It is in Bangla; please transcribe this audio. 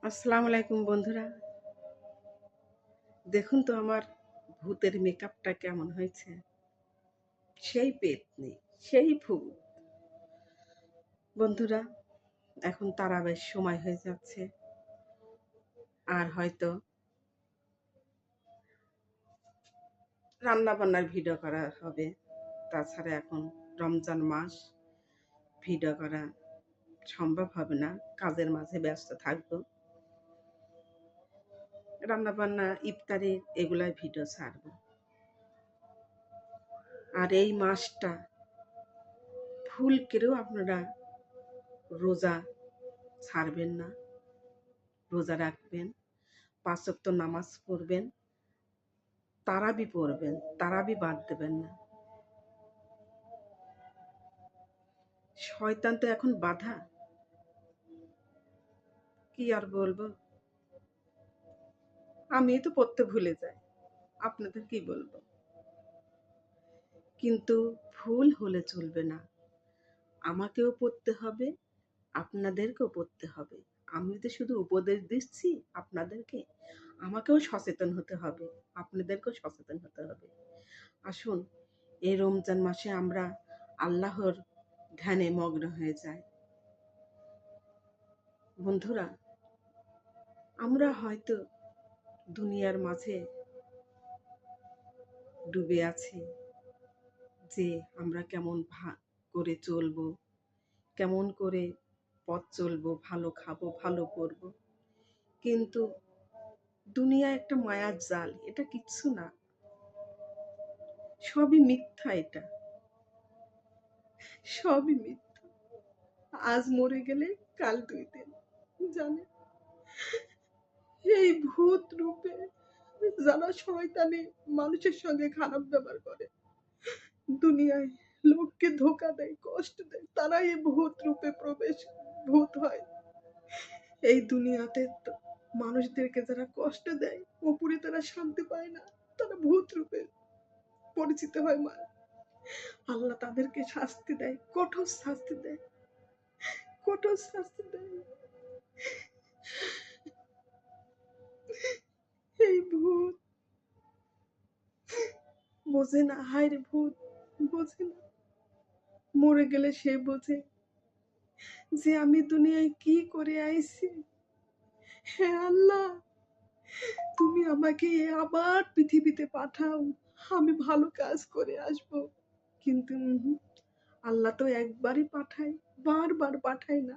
আসসালামু আলাইকুম বন্ধুরা। দেখুন তো আমার ভূতের মেকআপটা কেমন হয়েছে। সেই পেতনি, সেই ভূত। বন্ধুরা, এখন তারাবির সময় হয়ে যাচ্ছে। আর হয়তো রান্নাবান্নার ভিডিও করা হবে। তাছাড়া এখন রমজান মাস, ভিডিও করা সম্ভব হবে না। কাজের মাঝে ব্যস্ত থাকবো। রান্নাবান্না, ইফতারি এগুলাই ভিডিও ছাড়বো। আর এই মাসটা ভুল করেও আপনারা রোজা ছাড়বেন না। রোজা রাখবেন, ৫ ওয়াক্ত নামাজ পড়বেন, তারাবি পড়বেন, তারাবি বাদ দেবেন না। শয়তান তো এখন বাধা, কি আর বলবো। আমি তো পড়তে ভুলে যাই, আপনাদের কি বলবো। কিন্তু ভুল হলে চলবে না, আমাকেও পড়তে হবে, আপনাদেরকেও পড়তে হবে। আমি তো শুধু উপদেশ দিচ্ছি আপনাদেরকে, আমাকেও সচেতন হতে হবে, আপনাদেরকেও সচেতন হতে হবে। আসুন, এই রমজান মাসে আমরা আল্লাহর ধ্যানে মগ্ন হয়ে যাই। বন্ধুরা, আমরা হয়তো দুনিয়ার মাঝে ডুবে আছি যে আমরা কেমন করে চলবো, কেমন করে পথ চলবো, ভালো খাবো, ভালো পরবো। কিন্তু দুনিয়া একটা মায়ার জাল, এটা কিচ্ছু না, সবই মিথ্যা। এটা সবই মিথ্যা। আজ মরে গেলে কাল ২ দিন, জানে। এই ভূত রূপে যারা শয়তানি মানুষের সঙ্গে খারাপ ব্যবহার করে, দুনিয়ায় লোককে ধোঁকা দেয়, কষ্ট দেয়, তারাই এই ভূত রূপে ভূত হয়। এই দুনিয়াতে মানুষদেরকে যারা কষ্ট দেয়, উপরে তারা শান্তি পায় না, তারা ভূত রূপে পরিচিত হয়। আল্লাহ তাদেরকে শাস্তি দেয়, কঠোর শাস্তি দেয়, কঠোর শাস্তি দেয়। এই ভূত বোঝে না, হায় রে ভূত বোঝে না। মরে গেলে সে বোঝে যে আমি দুনিয়ায় কি করে আইছি। হে আল্লাহ, তুমি আমাকে আবার পৃথিবীতে পাঠাও, আমি ভালো কাজ করে আসব। কিন্তু আল্লাহ তো একবারই পাঠায়, বারবার পাঠায় না।